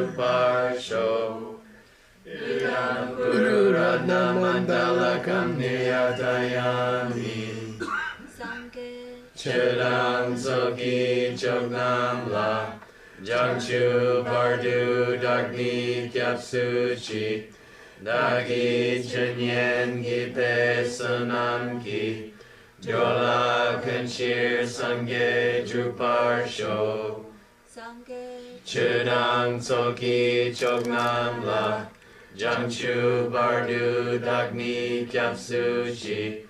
Juparsho Idam Guru Ratna Mandalakam Niyatayami Chedang Soki Chognam La Jangchu Bardu Dagni Kyapsuchi Dagi Chenyen Gipe Sanam Ki Jola Kanchir Sange Juparsho Chedang Soki Chognam La Jangchu Bardu Dagni Kyapsuchi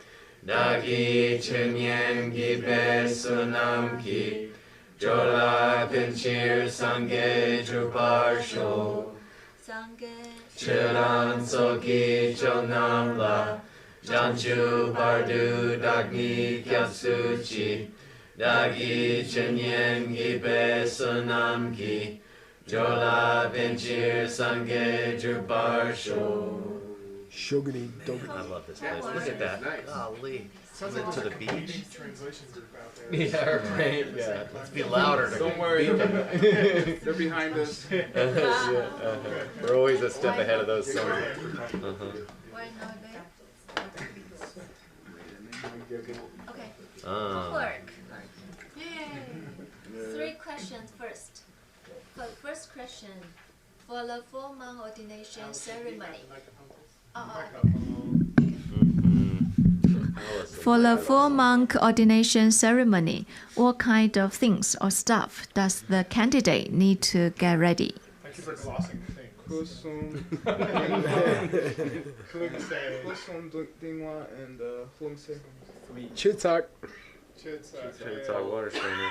Dagi Chenyen Gipe Sunam Ki Jola Kanchir Sange Juparsho Chedang Soki Chognam La Jangchu Bardu Dagni Kyapsuchi Dagi Chenyen Gipe Sunam Ki Jola Benchir Sange Juparsho. Shogani Dogani. I love this place. Look at that. Nice. Golly. Sounds Went like to the a beach. translation group out there. Yeah, right. Yeah. Let's be louder. Don't worry. They're behind us. We're always a step ahead of those songs. Okay. Ah. Homework. Yay. 3 questions first. For the first question, for the 4-month ordination ceremony. For the 4-month ordination ceremony, what kind of things or stuff does the candidate need to get ready? Thank you for glossing the thing. Kusum, Kusum Dingwa, and Humse. Chitsak. It's our water strainer.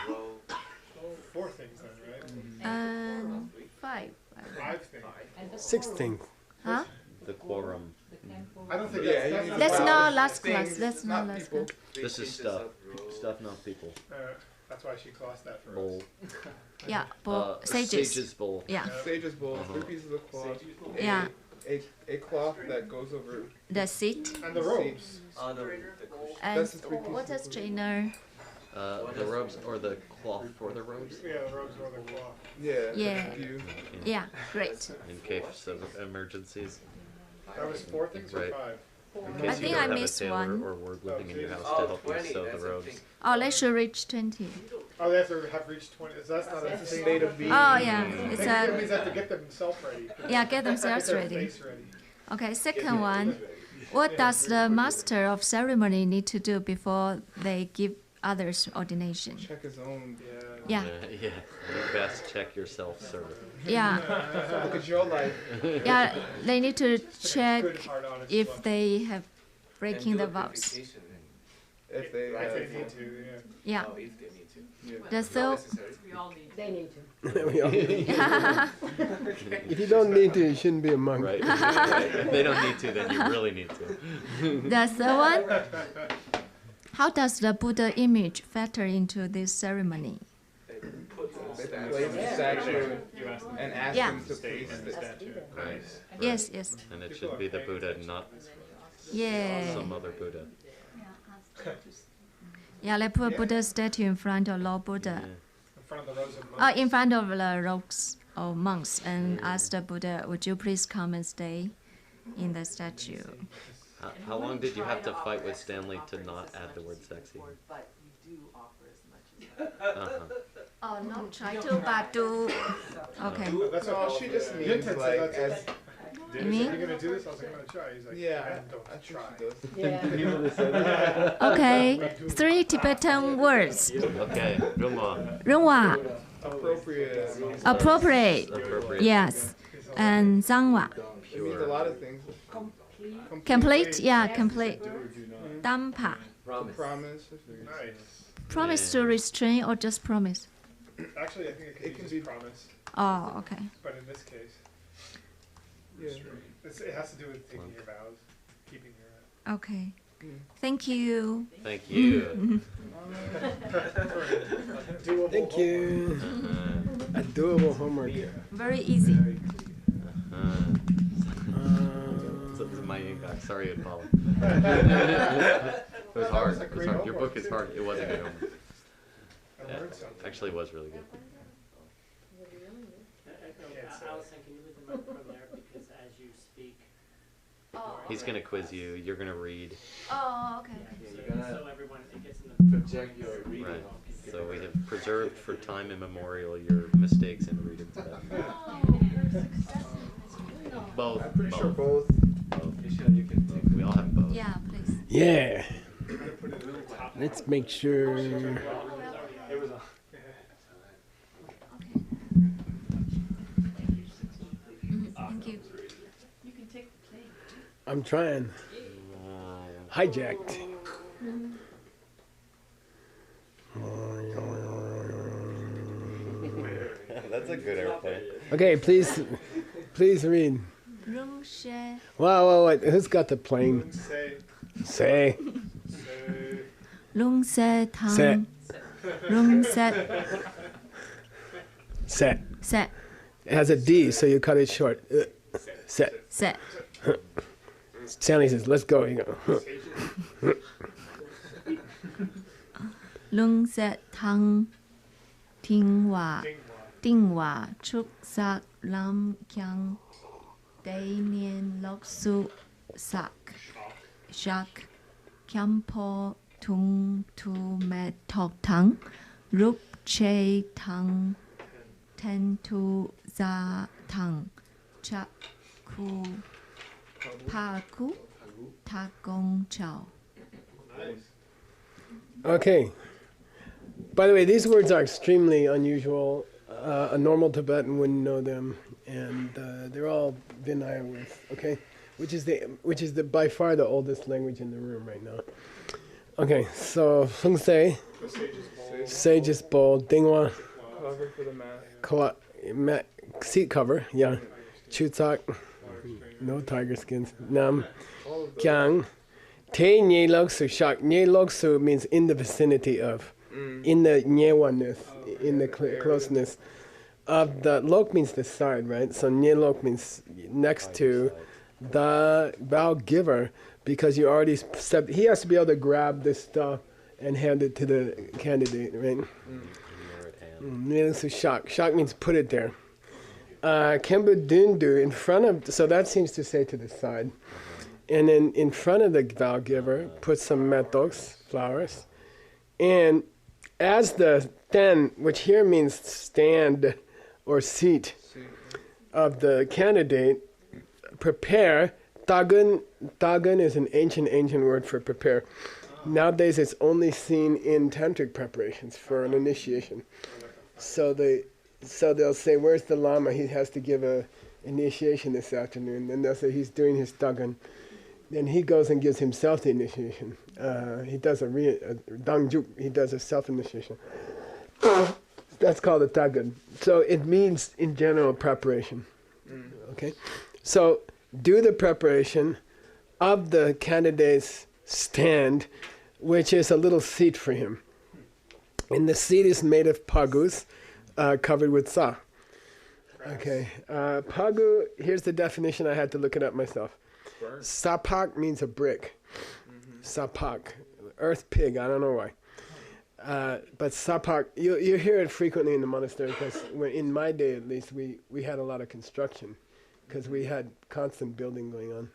4 things then, right? 5. 5 things. 6 things. Huh? The quorum. I don't think Yeah, That's Wow. not last Things, class. That's not not last people. class. This is stuff. Stuff, not people. That's why she glossed that for Bowl. us. Yeah, bowl, sages. Sage's bowl. Yeah, Sage's bowl, 3 pieces of cloth. yeah. A cloth that goes over The seat And the robes. and That's the 3 pieces. water strainer. The robes or the cloth for the robes Yeah, the robes or the cloth. Yeah. Yeah. You. Yeah, great. in case of emergencies. That was 4 things or Right. 5? In I case think you I don't have a missed tailor one. or ward living in your house to help you sew the robes. Oh, they should reach 20. Oh, they have to have reached 20. That's not a thing. State of being. Oh, yeah. It's That a means they have to get themselves ready. yeah. Get themselves Get their ready. face ready. Okay. Second one. What does the master of ceremony need to do before they give others ordination? Check his own. Yeah. Yeah. You best check yourself, sir. Yeah. Look at your life. Yeah. They need to check Good, hard, honest if love. they have breaking the vows. If they If have. they need to, yeah. Yeah. The third. They need to. We all- If you don't need to, you shouldn't be a monk. Right. Right. If they don't need to, then you really need to. The third one. How does the Buddha image factor into this ceremony? They place the statue and ask Yeah. them to place the statue. Right. Yes. Yes. And it should be the Buddha, not Yeah. some other Buddha. Yeah. They put Buddha statue in front of Lord Buddha. Yeah. In front of the rows of monks. In front of the rows of monks, and ask the Buddha, "Would you please come and stay in the statue?" How long did you have to fight with Stanley to not add the word sexy? But you do offer as much as Uh-huh. Oh, not try to, but do. Okay. That's No, what she just means Yunten said like that's as. Did You mean? you gonna do this? I was like, I'm gonna try. He's like, Yeah, don't I think try. she does. Yeah. Okay. 3 Tibetan words. Okay, Ruma. Runwa, Appropriate. appropriate. Appropriate. Yes. And Zangwa. It means a lot of things. Complete. Yeah, complete. Dampa. Promise. Nice. Promise to restrain or just promise? Actually, I think it can be just promise, Oh, okay. but in this case, Yeah. it has to do with taking your vows, keeping your. Okay. Thank you. Thank you. Doable Thank homework. you. A doable homework. Very easy. So this is my back. Sorry, it followed. It was hard. It was hard. Your book is hard. It was a good homework. I learned something. Actually, it was really good. I can't say. from there because as you speak, Oh. He's gonna quiz you. You're gonna read. Oh, okay. Yeah, you're gonna so everyone it gets in the project your reading. Right. So we have preserved for time immemorial your mistakes in reading today. Oh, you're successful. No. Both. I'm pretty sure both. Both. Michelle, you can take. We all have both. Yeah, please. Yeah. I'm gonna put it in the top. Let's make sure. It was on. Thank you. You can take the plane. I'm trying. Hijacked. That's a good airplane. Okay, please read. Rung she. Wow, wait. Who's got the plane? Say. Say. Lung se Set. tang. Lung set. Set. Set. It has a D, so you cut it short. Set. Set. Stanley says, let's go. You go. Lung se tang. Ting wa. Ding wa. Chuk sak lam kyang. Day nian lok su sak. Shak. Kyam po tung tu me tok tang. Rup che tang. Ten tu za tang. Chak ku. Pa ku. Ta gong chao. Okay. By the way, these words are extremely unusual. A normal Tibetan wouldn't know them, and they're all Vinaya words. Okay, which is the by far the oldest language in the room right now. Okay, so Feng Se, Sage's bowl, Dingwa, Cover for the mat. seat cover, yeah, Chutak, no tiger skins, Nam, Kyang, Te Nye Loksu Shak. Nye Loksu means in the vicinity of, in the Nye-one-ness, in the closeness of the Lok means the side, right? So Nye Lok means next to the vow giver, because you already stepped, he has to be able to grab this stuff and hand it to the candidate, right? Nye Loksu Shak. Shak means put it there. Kembu Dundu in front of, so that seems to say to the side. And then in front of the vow giver, put some metoks, flowers. And as the ten, which here means stand or seat of the candidate, prepare. Tagun is an ancient word for prepare. Nowadays it's only seen in tantric preparations for an initiation. So they'll say, where's the Lama? He has to give a initiation this afternoon. Then they'll say he's doing his Tagun. Then he goes and gives himself the initiation. He does a dangjuk. He does a self-initiation. That's called a tagun. So it means, in general, preparation. Okay? So do the preparation of the candidate's stand, which is a little seat for him. And the seat is made of pagus, covered with sa. Okay. Pagu, here's the definition. I had to look it up myself. Sapak means a brick. Sapak, earth pig. I don't know why. But sapak, you hear it frequently in the monastery, because in my day at least, we had a lot of construction, because we had constant building going on.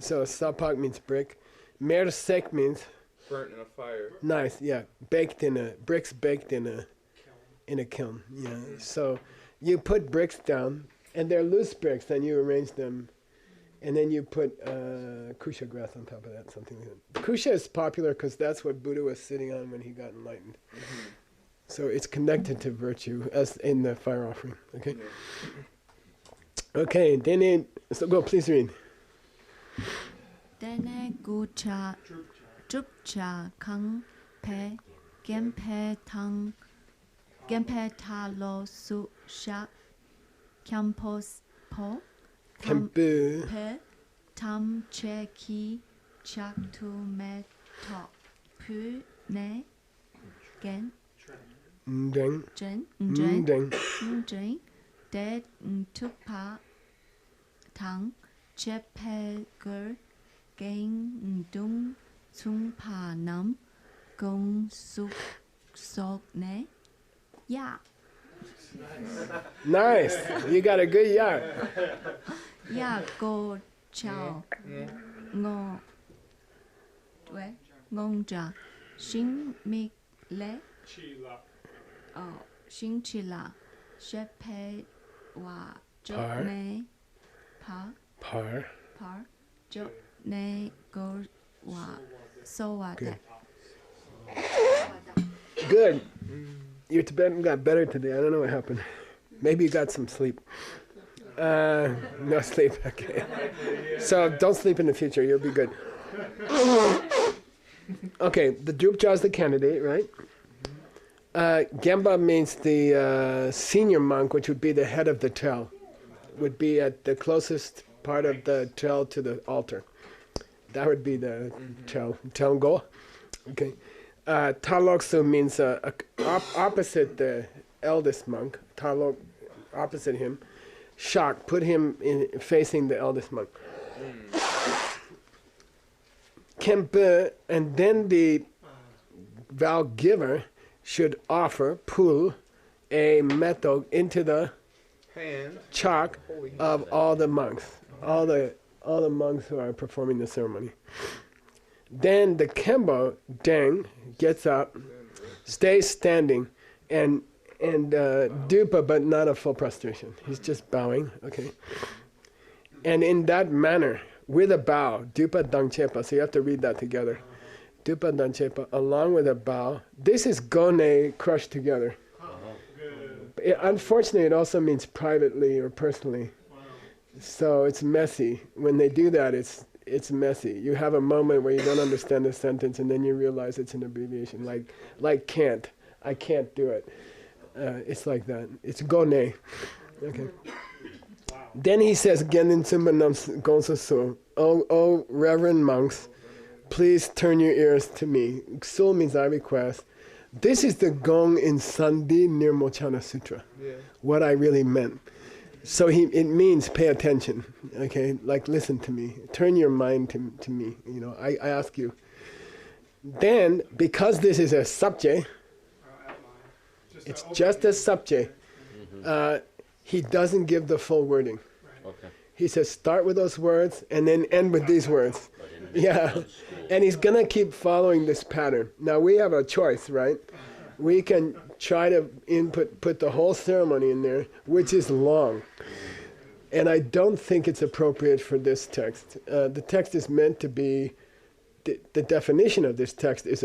So sapak means brick. Mersek means Burnt in a fire. nice. Yeah, bricks baked in a kiln. Yeah. So you put bricks down, and they're loose bricks. Then you arrange them. And then you put kusha grass on top of that, something like that. Kusha is popular because that's what Buddha was sitting on when he got enlightened. So it's connected to virtue, as in the fire offering. Okay. Okay. Then so go. Please read. Dene gucha chupcha kang pe gempe tang gempe ta lo su sha kyampos po. Kempu. Pe tam che ki chak tu me to pu ne gen Ndeng. jen Ndeng. jen de tu pa tang che pe ger gen dung chung pa nam gong suk sok ne ya Nice. You got a good yard. Ya go chao ngo Wait, ngong ja Xin mi le Xin chi la She pe wa jo Par. ne pa Par. par jo ne go wa so wa Good. da. Good. Your Tibetan got better today. I don't know what happened. Maybe you got some sleep. No sleep. Okay. So don't sleep in the future. You'll be good. Okay. The Drupja is the candidate, right? Gemba means the senior monk, which would be the head of the tel, would be at the closest part of the tel to the altar. That would be the tel go. Okay. Taloksu means opposite the eldest monk. Talok, opposite him. Shak, put him facing the eldest monk. Kempe, and then the vow giver should offer, pull, a metal into the Hand. chak of all the monks, all the monks who are performing the ceremony. Then the Kembo Deng gets up, stays standing, and dupa, but not a full prostration. He's just bowing, okay? And in that manner, with a bow, dupa dangchepa, so you have to read that together. Dupa dangchepa, along with a bow. This is gone crushed together. Unfortunately, it also means privately or personally. So it's messy. When they do that, it's messy. You have a moment where you don't understand the sentence, and then you realize it's an abbreviation, like can't. I can't do it. It's like that. It's gone. Okay. Then he says, Genin Simbanam Gonsasu, O reverend monks, please turn your ears to me. Sul means I request. This is the gong in Sandhi Nirmochana Sutra. Yeah. What I really meant. So it means pay attention, okay? Like listen to me. Turn your mind to me. You know, I ask you. Then, because this is a subject, it's just a subject, he doesn't give the full wording. Okay. He says start with those words and then end with these words. Yeah. And he's going to keep following this pattern. Now we have a choice, right? We can try to put the whole ceremony in there, which is long. And I don't think it's appropriate for this text. The text is meant to be, the definition of this text is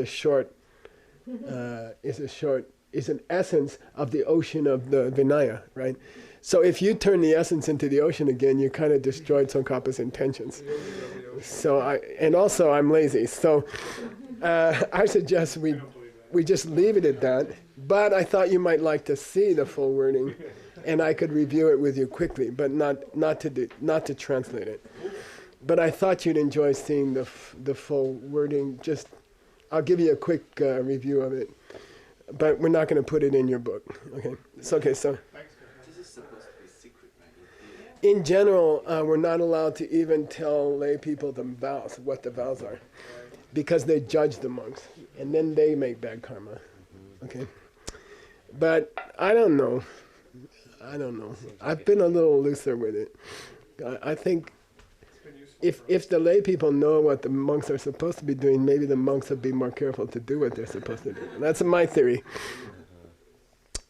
is an essence of the ocean of the Vinaya, right? So if you turn the essence into the ocean again, you kind of destroyed Tsongkhapa's intentions. So I'm lazy. So I suggest we just leave it at that. But I thought you might like to see the full wording, and I could review it with you quickly, but not to translate it. But I thought you'd enjoy seeing the full wording. Just I'll give you a quick review of it, but we're not going to put it in your book. Okay. So This is supposed to be secret, right? in general, we're not allowed to even tell lay people the vows, what the vows are, because they judge the monks, and then they make bad karma. Okay. But I don't know. I've been a little looser with it. I think if the lay people know what the monks are supposed to be doing, maybe the monks will be more careful to do what they're supposed to do. That's my theory.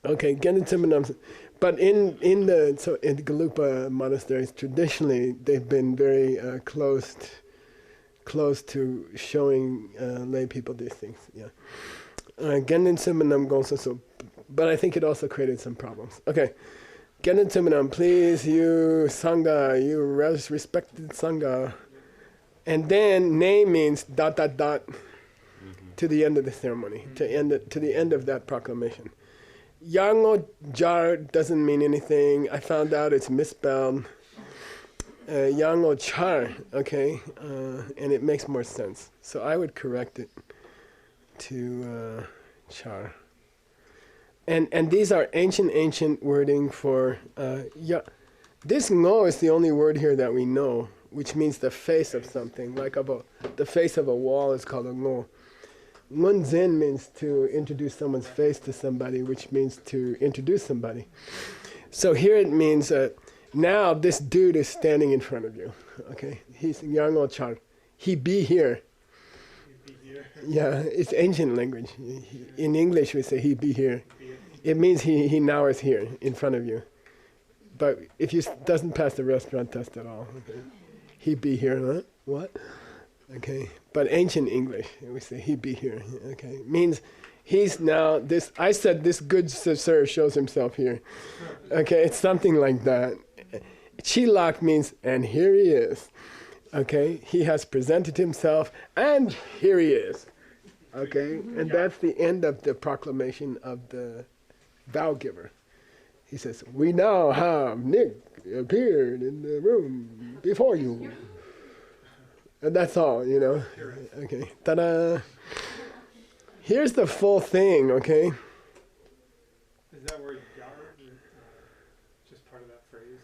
Okay, get into Manam. But in Galupa monasteries, traditionally they've been very close to showing lay people these things. Yeah. Genin Simanam Gonsaso. But I think it also created some problems. Okay. Genin Simanam, please, you Sangha, you respected Sangha. And then name means ... to the end of the ceremony, to the end of that proclamation. Yango Jar doesn't mean anything. I found out it's misspelled. Yango Char, okay, and it makes more sense. So I would correct it to Char. And these are ancient wording for this ngo is the only word here that we know, which means the face of something, like the face of a wall is called a ngo. Mun Zen means to introduce someone's face to somebody, which means to introduce somebody. So here it means now this dude is standing in front of you. Okay, he's Yang O Chang. He be here. Yeah, it's ancient language. In English we say he be here. It means he now is here in front of you. But if you doesn't pass the restaurant test at all, okay. He be here, huh? What? Okay, but ancient English, we say he be here. Okay, means he's now this. I said this good sir shows himself here. Okay, it's something like that. Chilak means and here he is. Okay, he has presented himself and here he is. Okay, and that's the end of the proclamation of the vow giver. He says, "We now have Nick appeared in the room before you." And that's all, you know. Okay, ta-da. Here's the full thing, okay? Is that word yar just part of that phrase?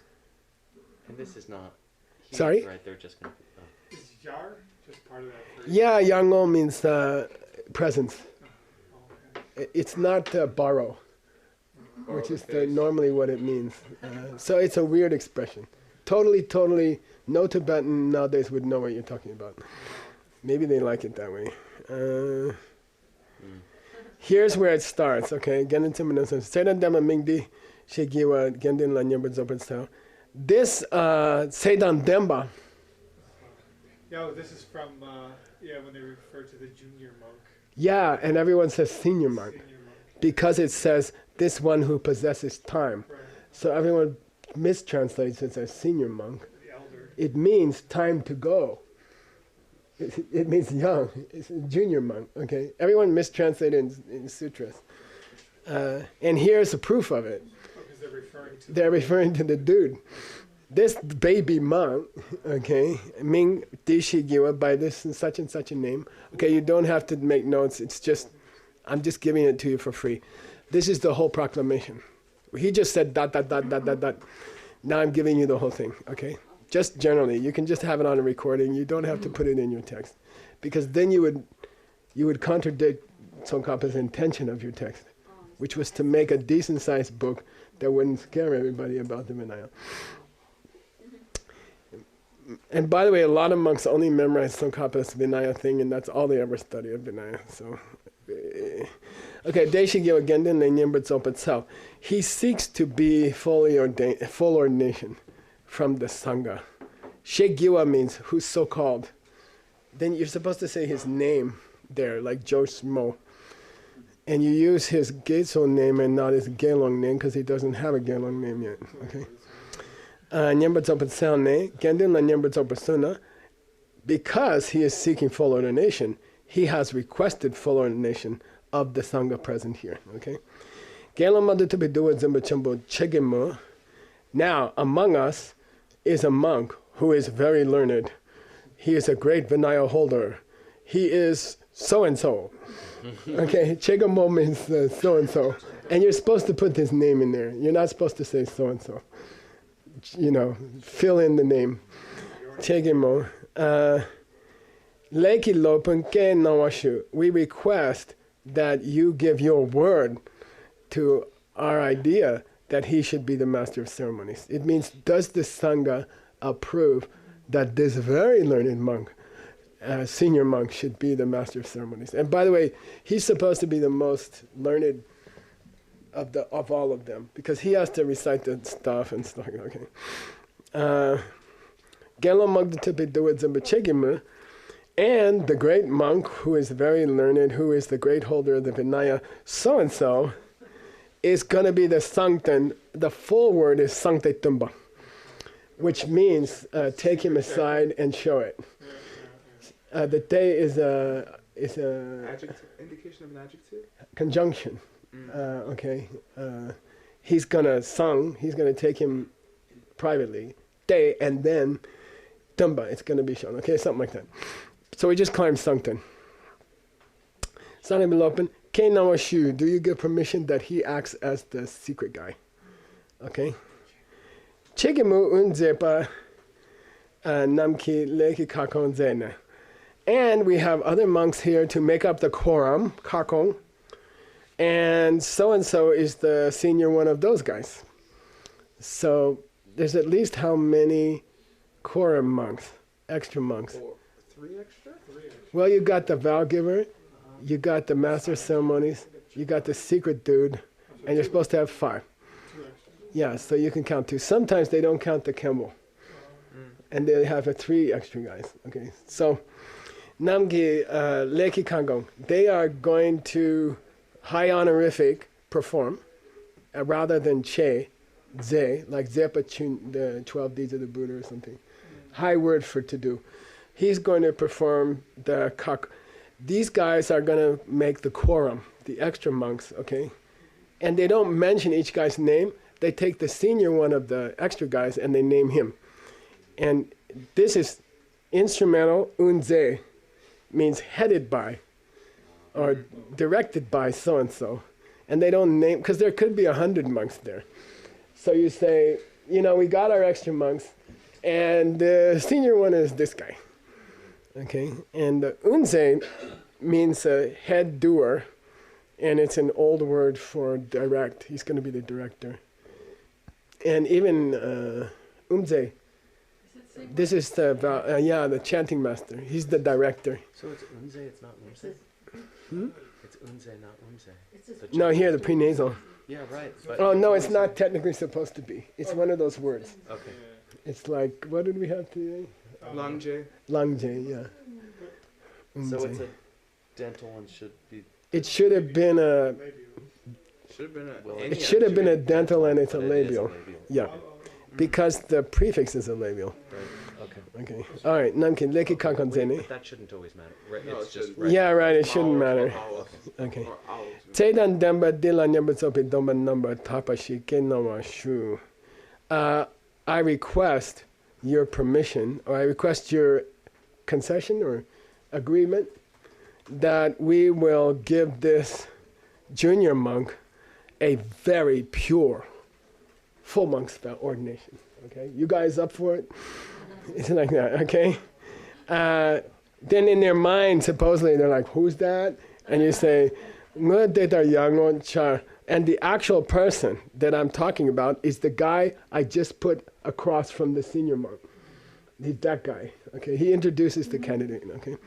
And this is not. He, Sorry? Right, they're just gonna. Is yar just part of that phrase? Yeah, Yango means presence. Oh, okay. It's not borrow, which is normally what it means. So it's a weird expression. Totally, no Tibetan nowadays would know what you're talking about. Maybe they like it that way. Here's where it starts, okay? This Sedan Demba. Yeah, this is from when they refer to the junior monk. Yeah, and everyone says senior monk. Senior monk. Because it says this one who possesses time. Right. So everyone mistranslates it as senior monk. The elder. It means time to go. It means young. It's a junior monk, okay? Everyone mistranslated in sutras. And here's a proof of it. Because they're Referring to the dude. This baby monk, okay, Ming Dishi Giwa by this and such a name. Okay, you don't have to make notes. It's just, I'm just giving it to you for free. This is the whole proclamation. He just said ... Now I'm giving you the whole thing, okay? Just generally, you can just have it on a recording. You don't have to put it in your text, because then you would contradict Tsongkhapa's intention of your text, which was to make a decent-sized book that wouldn't scare everybody about the Vinaya. And by the way, a lot of monks only memorize Tsongkhapa's Vinaya thing, and that's all they ever study of Vinaya. So, okay, Daishigyo Genden Lenyemba Tsopa. He seeks to be full ordination from the Sangha. Shegiwa means who's so called. Then you're supposed to say his name there, like Jo Smo. And you use his Geitso name and not his Gelong name, because he doesn't have a Gelong name yet. Okay. Because he is seeking full ordination, he has requested full ordination of the Sangha present here. Okay. Now, among us is a monk who is very learned. He is a great Vinaya holder. He is so-and-so. Okay, Chegamo means so-and-so. And you're supposed to put his name in there. You're not supposed to say so-and-so. You know, fill in the name. Chegamo. Leki lopen ke nawashu. We request that you give your word to our idea that he should be the master of ceremonies. It means, does the Sangha approve that this very learned monk, senior monk, should be the master of ceremonies? And by the way, he's supposed to be the most learned of all of them, because he has to recite the stuff and stuff. Okay. And the great monk who is very learned, who is the great holder of the Vinaya, so-and-so, is going to be the Sankten. The full word is Sankte Tumba, which means take him aside and show it. The te is a Adjective, indication of an adjective? conjunction. Okay. He's going to take him privately, te, and then Tumba, it's going to be shown. Okay, something like that. So we just call him Sankten. Sankten Bilopen. Ke Nawashu, do you give permission that he acts as the secret guy? Okay. Chegemu unzepa namki leki kakon zena. And we have other monks here to make up the quorum, kakong. And so is the senior one of those guys. So there's at least how many quorum monks, extra monks? 3 extra? Well, you got the vow giver, you got the master of ceremonies, you got the secret dude, and you're supposed to have 5. Yeah, so you can count 2. Sometimes they don't count the Kemble. And they have 3 extra guys. Okay, so Namgi Leki Kangong, they are going to high honorific perform rather than Che, Ze, like Zepa Chun, the 12 deeds of the Buddha or something. High word for to do. He's going to perform the kak. These guys are going to make the quorum, the extra monks, okay? And they don't mention each guy's name. They take the senior one of the extra guys and they name him. And this is instrumental, unze, means headed by or directed by so-and-so. And they don't name, because there could be 100 monks there. So you say, we got our extra monks, and the senior one is this guy. Okay, and unze means a head doer, and it's an old word for direct. He's going to be the director. And even umze, this is the chanting master. He's the director. So it's unze, it's not umze? It's unze, not umze. No, here, the prenasal. Yeah, right. But Oh, no, it's not technically supposed to be. It's one of those words. okay. It's like, what did we have today? Langje. Langje, yeah. So Umze. it's a dental one should be. It should have been a. Should have been a. Well, It should have been a dental, and it's a but it is labial. Yeah, because the prefix is a labial. Right. Okay. Okay. All right. Namkin leki kankonzene. But that shouldn't always matter. Right. No, It's it just shouldn't. right. Yeah, right. It shouldn't Owls, matter. owls, Okay. or owls. Teidan demba dila nyambatsopi domba number tapashi kenama shu. I request your permission, or I request your concession or agreement that we will give this junior monk a very pure full monk's ordination. Okay, you guys up for it? It's like that. Okay. Then in their mind, supposedly they're like, "Who's that?" And you say, "Nga deta yangon char." And the actual person that I'm talking about is the guy I just put across from the senior monk. He's that guy. Okay, he introduces the candidate. Okay,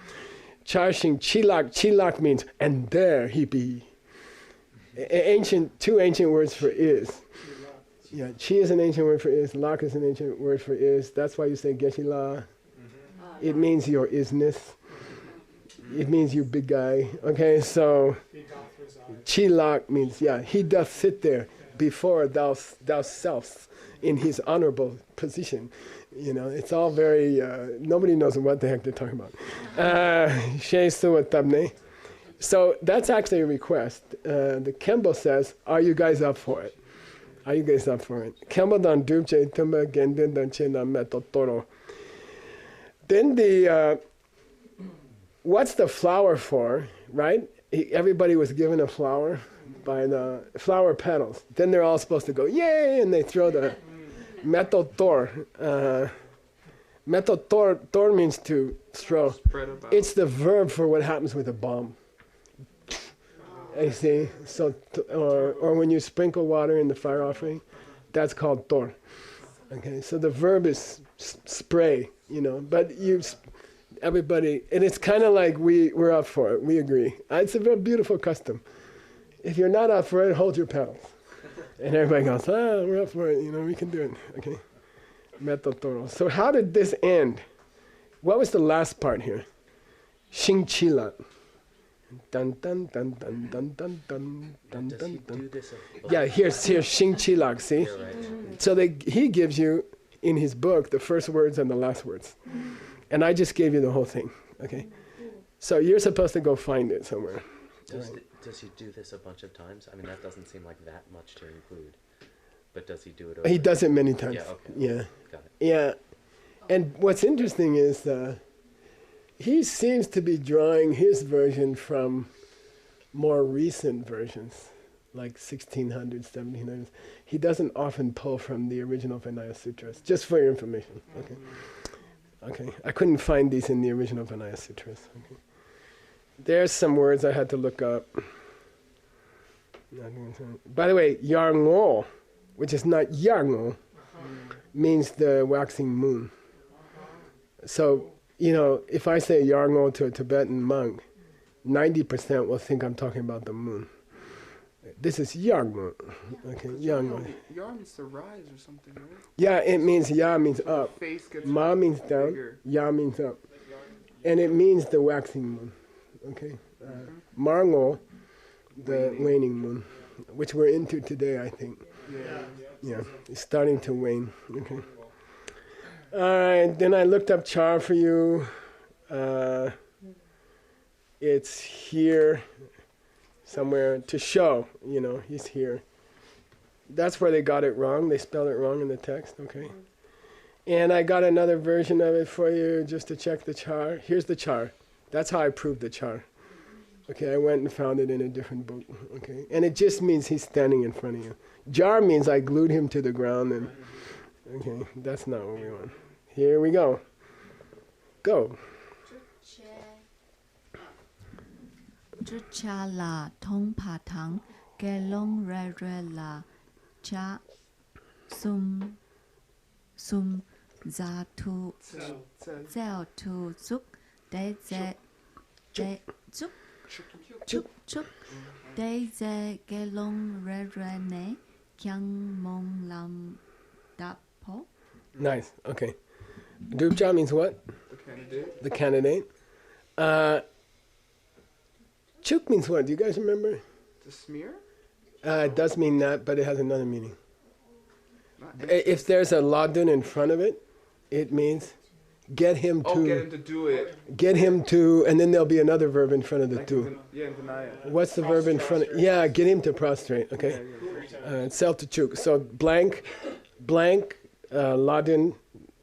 Charshing chilak. Chilak means and there he be. Two ancient words for is. Yeah, chi is an ancient word for is. Lak is an ancient word for is. That's why you say geshila. It means your isness. It means you big guy. Okay, so chilak means he doth sit there before thou self in his honorable position. It's all very, nobody knows what the heck they're talking about. So that's actually a request. The Kembo says, are you guys up for it? Are you guys up for it? Kembo dan dubche tumba gendin dan chena metotoro. Then what's the flower for, right? Everybody was given a flower by the flower petals. Then they're all supposed to go, yay, and they throw the metotor. Tor means to throw. Spread about. It's the verb for what happens with a bomb. You see? So, or when you sprinkle water in the fire offering, that's called tor. Okay, so the verb is spray, but everybody, and it's kind of like we're up for it, we agree. It's a very beautiful custom. If you're not up for it, hold your pedals. And everybody goes, we're up for it, we can do it. Okay. Metotoro. So how did this end? What was the last part here? Shingchila. Dun dun dun dun dun dun dun dun Does he dun do dun. this? Yeah, here's Shingchilak, see? Yeah, right. So he gives you in his book the first words and the last words. And I just gave you the whole thing. Okay. So you're supposed to go find it somewhere. Does he do this a bunch of times? I mean, that doesn't seem like that much to include. But does he do it over? He does it many times. Yeah, okay. Yeah. Got it. Yeah. And what's interesting is he seems to be drawing his version from more recent versions, like 1600s, 1700s. He doesn't often pull from the original Vinaya Sutras, just for your information. Okay. Okay, I couldn't find these in the original Vinaya Sutras. Okay. There's some words I had to look up. By the way, Yarngo, which is not Yarngo, means the waxing moon. So, if I say Yarngo to a Tibetan monk, 90% will think I'm talking about the moon. This is Yarngo. Okay, Yarngo. Yarn means to rise or something, right? Yeah, it means Ya means up. Face gets Ma means down. bigger. Ya means up. And it means the waxing moon. Okay. Marngo, the waning moon, which we're into today, I think. Yeah, it's starting to wane. Okay. All right, then I looked up char for you. It's here somewhere to show, he's here. That's where they got it wrong. They spelled it wrong in the text, okay? And I got another version of it for you just to check the char. Here's the char. That's how I proved the char. Okay, I went and found it in a different book, okay? And it just means he's standing in front of you. Jar means I glued him to the ground and, okay, that's not what we want. Here we go. Go. Cha la thong pa thang ke long re re la cha sum za tu zao tu zuk de ze de zuk chuk de ze ke long re re ne kyang mong lam da po. Nice, okay. Dubcha means what? The candidate. The candidate. Chuk means what? Do you guys remember? To smear? It does mean that, but it has another meaning. Not If there's a ladun in front of it, it means get him to. get him to do it. Get him to, and then there'll be another verb in front of the to. In Vinaya. What's the verb in front of? Yeah, get him to prostrate. Okay. Sel to chuk. So blank, ladun,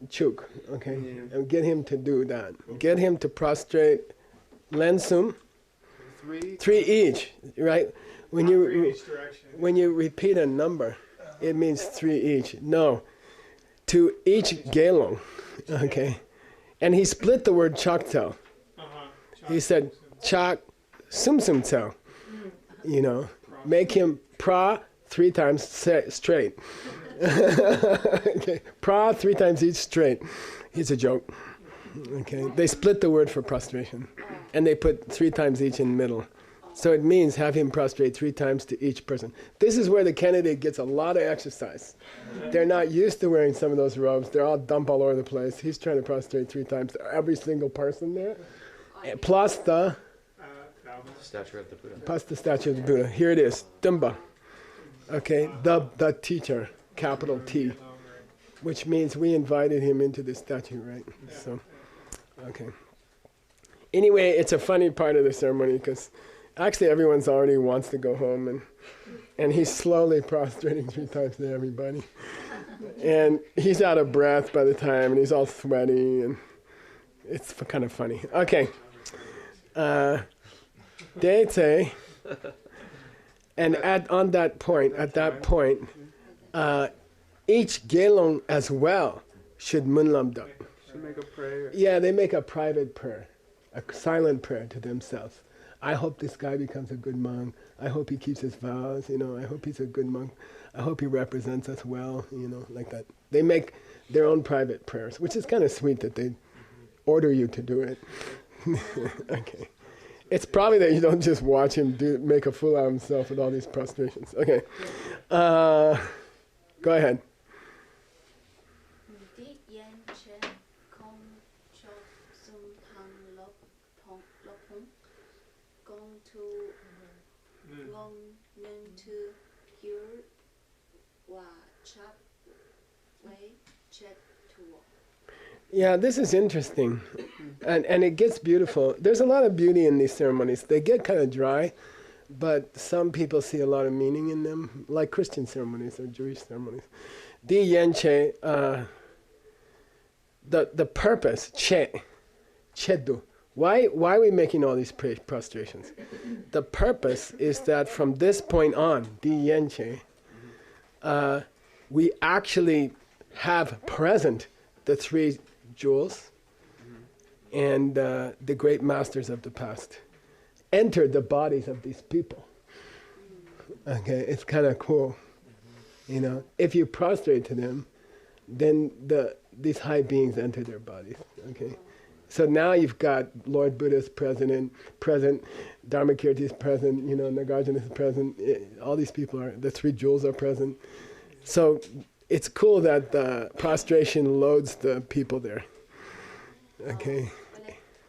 chuk. Okay. Yeah. And get him to do that. Get him to prostrate. Lensum. Three each, right? When you repeat a number, it means three each. No, to each gelong, okay? And he split the word chaktel. He said chak sum tel, make him pra 3 times straight. Okay, pra 3 times each straight. It's a joke. Okay, they split the word for prostration, and they put 3 times each in the middle. So it means have him prostrate 3 times to each person. This is where the candidate gets a lot of exercise. They're not used to wearing some of those robes. They're all dumped all over the place. He's trying to prostrate 3 times to every single person there. Plus the Statue of the Buddha. plus the statue of the Buddha. Here it is, Dumba. Okay, the teacher, capital T, which means we invited him into the statue, right? So, okay. Anyway, it's a funny part of the ceremony because actually everyone's already wants to go home, and he's slowly prostrating 3 times to everybody. And he's out of breath by the time, and he's all sweaty, and it's kind of funny. Okay. Deite, and at that point, each gelong as well should munlamdak. Should make a prayer. Yeah, they make a private prayer, a silent prayer to themselves. I hope this guy becomes a good monk. I hope he keeps his vows. I hope he's a good monk. I hope he represents us well. Like that. They make their own private prayers, which is kind of sweet that they order you to do it. Okay. It's probably that you don't just watch him make a fool out of himself with all these prostrations. Okay. Go ahead. Yeah, this is interesting. And it gets beautiful. There's a lot of beauty in these ceremonies. They get kind of dry, but some people see a lot of meaning in them, like Christian ceremonies or Jewish ceremonies. Di Yenche, the purpose, chedu. Why are we making all these prostrations? The purpose is that from this point on, Di Yenche, we actually have present the 3 jewels, and the great masters of the past entered the bodies of these people. Okay, it's kind of cool. You know, if you prostrate to them, then these high beings enter their bodies. Okay, so now you've got Lord Buddha's present, Dharmakirti is present, you know, Nagarjuna is present. All these people are. The three jewels are present. So it's cool that the prostration loads the people there. Okay.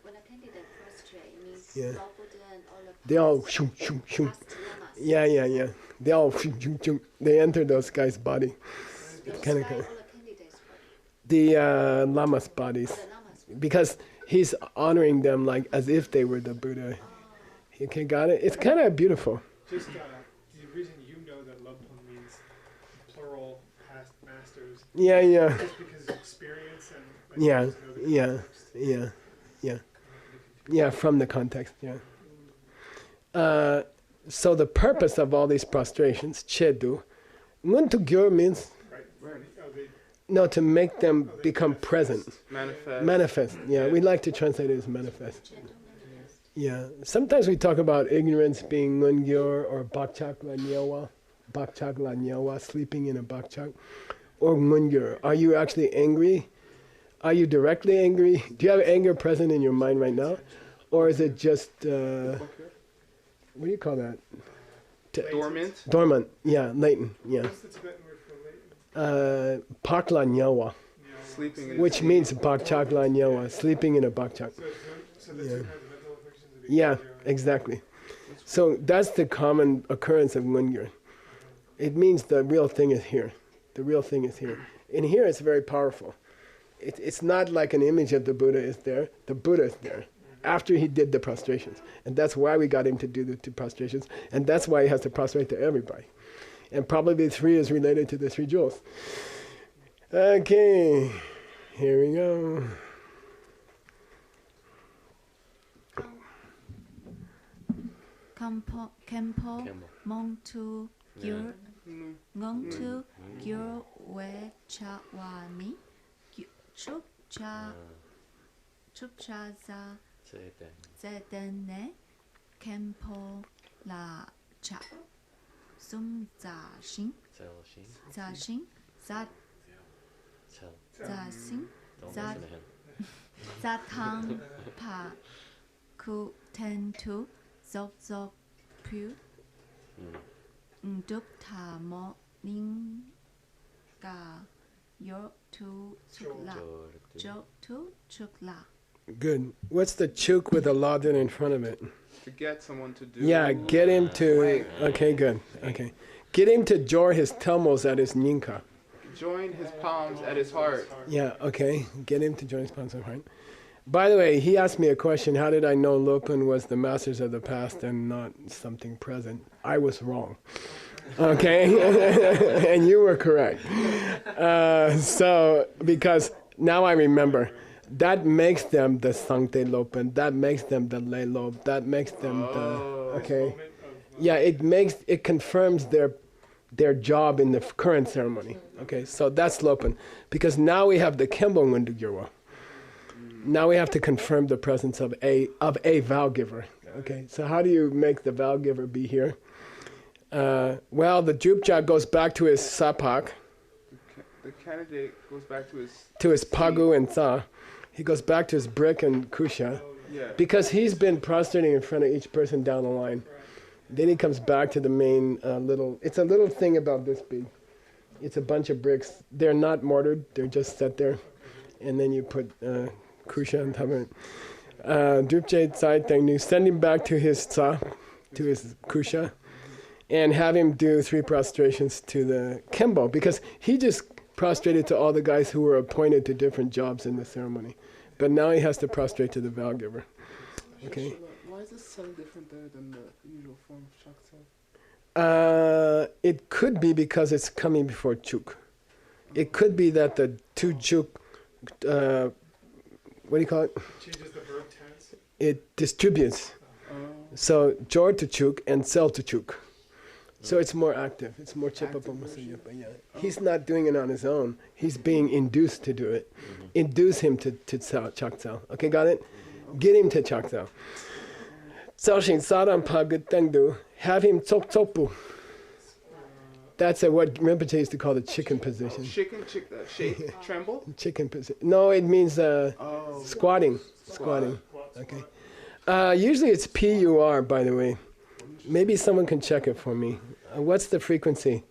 When a candidate prostrate, it means Yeah. Lord Buddha and all the They all past- shoo, shoo, shoo. past lamas. Yeah. They all shoo, shoo, shoo. They enter those guys' body. Those Kinda guys, cool. all the candidates for The lamas' bodies. the lamas. Because he's honoring them like as if they were the Buddha. Okay, got it? It's kind of beautiful. Just the reason you know that Lobpon means plural past masters, Yeah. just because of experience and like, Yeah, you just know the context. Yeah, from the context, yeah. So the purpose of all these prostrations, chedu, nguntu gyo means, Right. Oh, they, no, to make them become present. Manifest. Manifest, yeah, we like to translate it as manifest. Yeah, sometimes we talk about ignorance being ngungyor or bakchak la nyewa, sleeping in a bakchak, or ngungyor. Are you actually angry? Are you directly angry? Do you have anger present in your mind right now? Or is it just, what do you call that? Dormant. Dormant, yeah, latent, yeah. what's the Tibetan word for latent? Pakla nyawa, Sleeping in which means bakchakla nyawa, sleeping in a bakchak. So the Yeah. two kinds of mental afflictions would be Yeah, ngungyo and- exactly. So that's the common occurrence of ngungyor. It means the real thing is here. The real thing is here. And here it's very powerful. It's not like an image of the Buddha is there. The Buddha is there after he did the prostrations. And that's why we got him to do the two prostrations. And that's why he has to prostrate to everybody. And probably three is related to the three jewels. Okay, here we go. Kempo Campbell. Mongtu Gyur Mm. Ngongtu Gyur We Cha Wani Chup Cha Za Say that. Zedene Kempo La Cha Sum Za Xin Tell she. Za Tell. Za Xin Don't That- listen to him. Za Tang Pa Ku Ten Tu Zop Zop Pu Nduk Ta Mo Ning Ga Yor Tu Chuk La Jo Tu Chuk La. Good. What's the chuk with a ladin in front of it? To get someone to do. Yeah, get him to. Okay, good. Okay. Get him to jor his telmos at his ninka. Join his palms at his heart. Yeah, okay. Get him to join his sponsor, right? By the way, he asked me a question. How did I know Lopin was the masters of the past and not something present? I was wrong. Okay? And you were correct. So, because now I remember, that makes them the Sancte Lopin. That makes them the Lay Lop. That makes them the. Okay? Moment of, Yeah, it confirms their job in the current ceremony. Okay, so that's Lopin. Because now we have the Kembo Ngundugyurwa. Now we have to confirm the presence of a vow giver. Okay, so how do you make the vow giver be here? Well, the Jupcha goes back to his sapak, The candidate goes back to his. to his pagu and sa. He goes back to his brick and kusha. Yeah. Because he's been prostrating in front of each person down the line. Then he comes back to the main it's a little thing about this big. It's a bunch of bricks. They're not mortared, they're just set there. And then you put kusha on top of it. Drupje Tsai Tengnu, send him back to his tsa, to his kusha, and have him do 3 prostrations to the kembo, because he just prostrated to all the guys who were appointed to different jobs in the ceremony. But now he has to prostrate to the vow giver. Okay. Why is the sun different there than the usual form of Shaksa? It could be because it's coming before chuk. It could be that the 2 chuk, what do you call it? changes the verb tense. It distributes. So jor to chuk and sel to chuk. So it's more active. It's more chipapa musaya. But yeah, he's not doing it on his own. He's being induced to do it. Induce him to chakzao. Okay, got it? Get him to chakzao. Zaoshin saran pa gutengdu. Have him tsok tsokpu. That's what Rinpoche used to call the chicken position. Shake, tremble? Chicken position. No, it means squatting. Squatting. Okay. Usually it's PUR, by the way. Maybe someone can check it for me. What's the frequency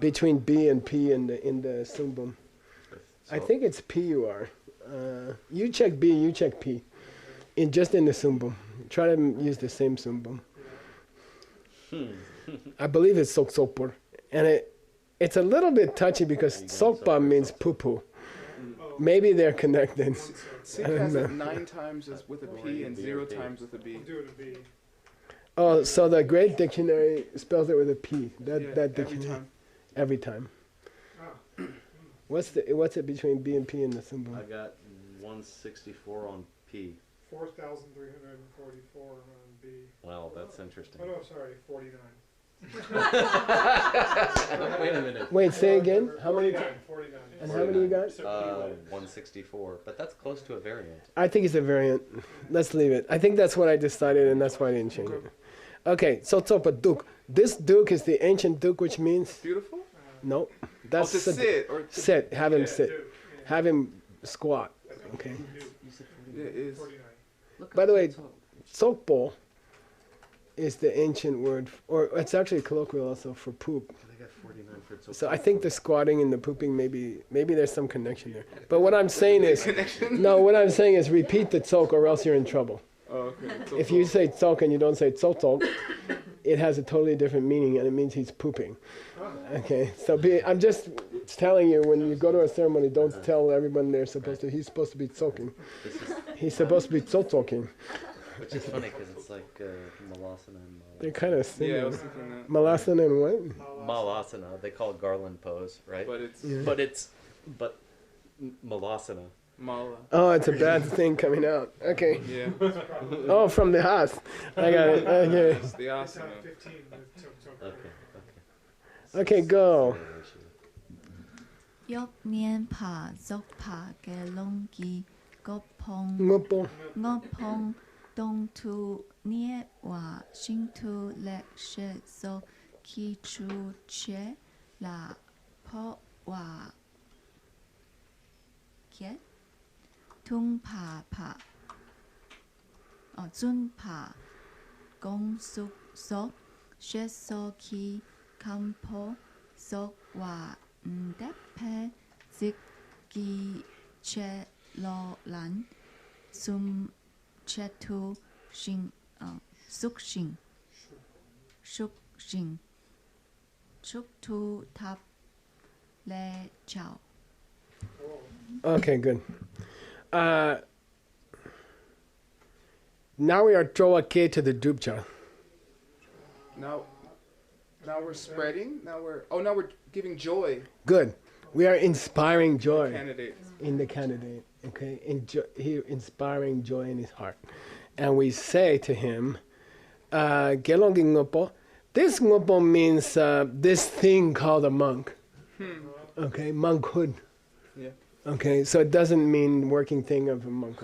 between B and P in the sumbum? I think it's PUR. You check B, you check P. Just in the sumbum. Try to use the same sumbum. I believe it's soksopur. And it's a little bit touchy because sokpa means poo-poo. Maybe they're connected. Sikh has it 9 times with a P and 0 times with a B. Do it a B. Oh, so the Great Dictionary spells it with a P. That Every dictionary. time. Every time. Ah. What's it between B and P in the symbol? I got 164 on P. 4,344 on B. Wow, that's interesting. Oh no, sorry, 49. Wait a minute. Wait, say again. How many? 49. And how many you got? 164, but that's close to a variant. I think it's a variant. Let's leave it. I think that's what I decided, and that's why I didn't change it. Okay, so topa duk. This duk is the ancient duk, which means Beautiful? no. That's to sit or to sit. Have him Yeah, sit. do, yeah. Have him squat. Okay. Yeah, it is. 49. By the way, sokpo is the ancient word, or it's actually colloquial also for poop. I got 49 for it. So I think the squatting and the pooping, maybe there's some connection there. But what I'm saying is, what I'm saying is repeat the tsok or else you're in trouble. Oh, okay. If you say tsok and you don't say tsok, it has a totally different meaning and it means he's pooping. Okay, so I'm just telling you, when you go to a ceremony, don't tell everyone he's supposed to be tsoking. He's supposed to be tsoking. Which is funny because it's like malasana and They're kind of Yeah, I similar. was thinking that. Malasana and what? malasana. They call it garland pose, right? But it's But malasana. Mala. Oh, it's a bad thing coming out. Okay. Yeah. Oh, from the house. I got it. Okay. It's the It's asana. 15 with tuk-tuk. Okay. Okay, go. ยกเนียนผ่าซกผ่าแกลงกีกบพง Ngopo. งอพงตงทูเนียว่าชิงทูและเชโซคีชูเชลาเพราะว่าเขียทุ่งผ่าผ่าจุนผ่ากงสุกซกเชโซคีคัมโพซกว่าเดเพซิกกีเชลอลันซุมเชทูชิงสุกชิงชุกชิงชุกทูทับและเจ้า Okay, good. Now we are Troake to the Dubcha. Now we're spreading. Now we're giving joy. Good. We are inspiring joy Candidate. in the candidate. Okay, inspiring joy in his heart, and we say to him, "Gelongi ngopo." This ngopo means this thing called a monk. Okay, monkhood. Yeah. Okay, so it doesn't mean working thing of a monk.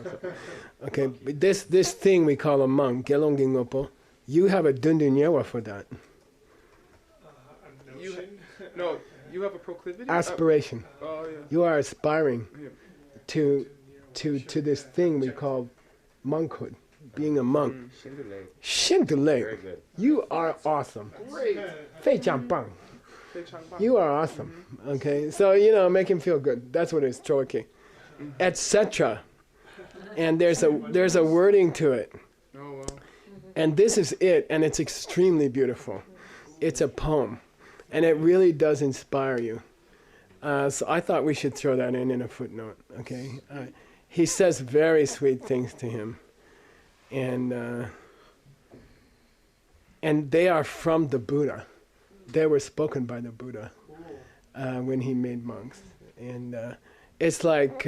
Okay, but this thing we call a monk, Gelongi ngopo. You have a dundunyewa for that. A You notion. No, you have a proclivity. Aspiration. Oh yeah. You are aspiring Yeah. to this thing we call monkhood, being a monk. Shindulei. Shindulei, Very good. you are awesome. Great. 非常棒. Fei-chang-bang. You are awesome. Okay, so make him feel good. That's what it's troike, etc. And there's a wording to it, Oh wow. and this is it, and it's extremely beautiful. It's a poem, and it really does inspire you. So I thought we should throw that in a footnote. Okay, he says very sweet things to him, and they are from the Buddha. They were spoken by the Buddha when he made monks, and it's like.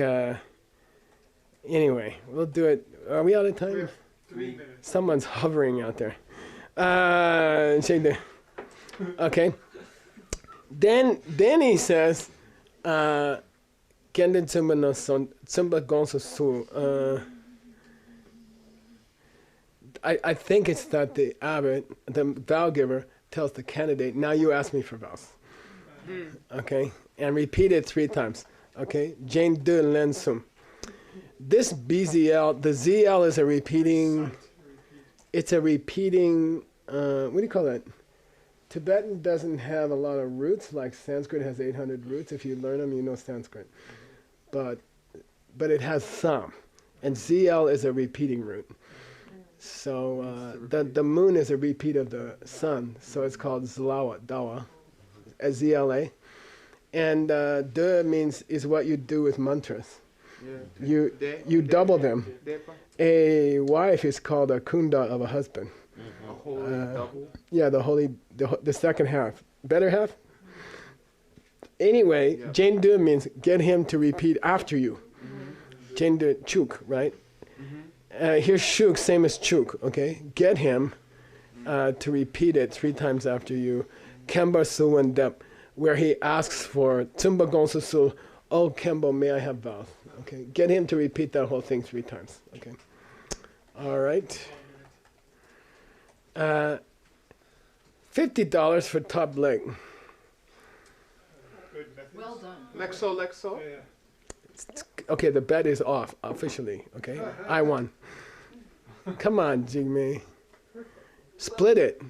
Anyway, we'll do it. Are we out of time? 3 minutes. Someone's hovering out there. Okay. Then he says, Kenden tsumba no son tsumba gonso su. I think it's that the abbot, the vow giver, tells the candidate, now you ask me for vows. Okay? And repeat it 3 times. Okay? Jane de len sum. This BZL, the ZL is a repeating, it's a repeating, what do you call that? Tibetan doesn't have a lot of roots, like Sanskrit has 800 roots. If you learn them, you know Sanskrit. But it has some. And ZL is a repeating root. So the moon is a repeat of the sun, so it's called Zlawa, Dawa, ZLA. And De means is what you do with mantras. You double them. A wife is called a kunda of a husband. A holy double? Yeah, the second half. Better half? Anyway, yeah. Jain De means get him to repeat after you. Jain De Chuk, right? Here's Shuk, same as Chuk, okay? Get him to repeat it 3 times after you. Kemba Suwan Dep, where he asks for Tsumba Gonsu Sul, oh Kembo, may I have vows? Okay, get him to repeat that whole thing 3 times, okay? All right. $50 for top leg. Well done. Lexo. Yeah. Okay, the bet is off officially. Okay, I won. Come on, Jigme. Split it.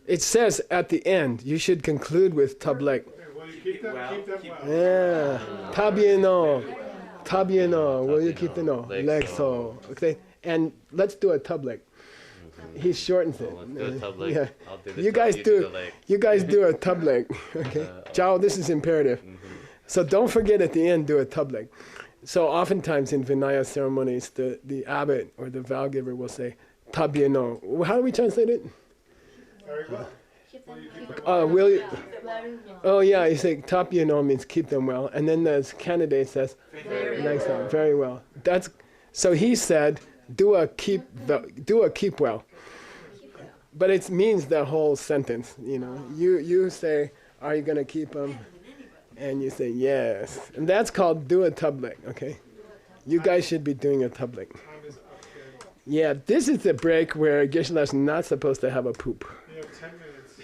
It says at the end you should conclude with tablek. Will you keep them well? Yeah, tabieno. Will you keep the no? Lexo. Okay, and let's do a tablek. He shortens it. Let's do a tablek. Yeah. I'll do the You guys do. You guys do a tablek. Okay, Chao. This is imperative. So don't forget at the end, do a tablek. So oftentimes in Vinaya ceremonies, the abbot or the vow giver will say, tabieno. How do we translate it? Very well. Will you? Oh yeah, you say tabieno means keep them well. And then the candidate says, next time, very well. So he said, do a keep well. But it means the whole sentence, you know. You say, are you going to keep them? And you say yes. And that's called do a tablek, okay? You guys should be doing a tablek. Yeah, this is the break where Geshe-la's not supposed to have a poop. You have 10 minutes.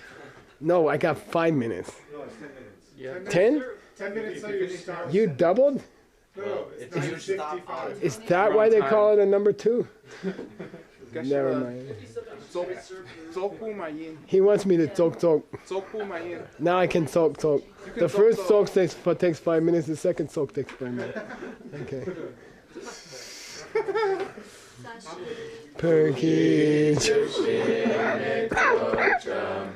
No, I got 5 minutes. No, it's 10 minutes. Yeah. 10? 10 minutes so you start. You doubled? No, it's 9:55. Is that why they call it a number 2? Never mind. He wants me to talk. Now I can talk. The first talk takes 5 minutes, the second talk takes 5 minutes. Okay. Perki Chushin Ekotram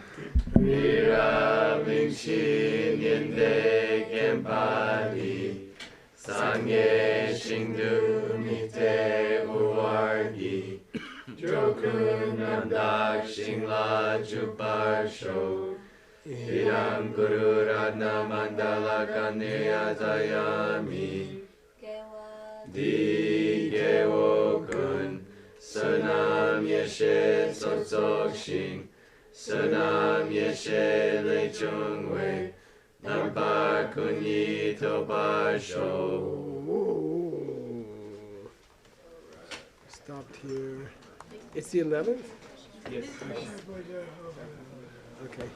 Mira Vingshin Yende Kempadi Sangye Shingdu Mite Uwargi Jokun Namdak Shingla Juparsho Idam Guru Radna Mandala Kaneya Zayami Di Gewo Kun Sanam Yeshe Sotsok Shing Sanam Yeshe Le Chung Wei Nampa Kunyi Topasho. Stopped here. It's the 11th? Yes. Okay.